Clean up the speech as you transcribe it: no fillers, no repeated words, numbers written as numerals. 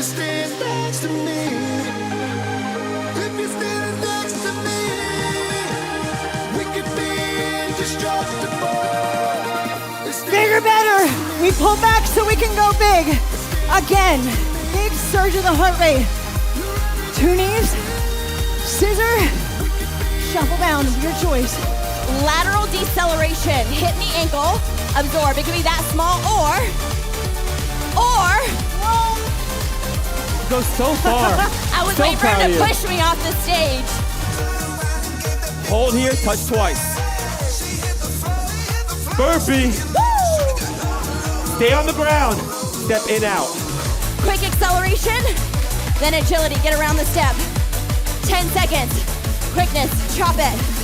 stand next to me. If you stand next to me, we could be indestructible. Bigger, better. We pull back so we can go big. Again, big surge of the heart rate. 2 knees, scissor, shuffle down, your choice. Lateral deceleration, hip, knee, ankle, absorb. It could be that small or Go so far. I was So waiting for proud him of to you. push me off the stage. Hold here, touch twice. Burpee. Stay on the ground. Step in, out. Quick acceleration, then agility, get around the step. 10 seconds, quickness, chop it.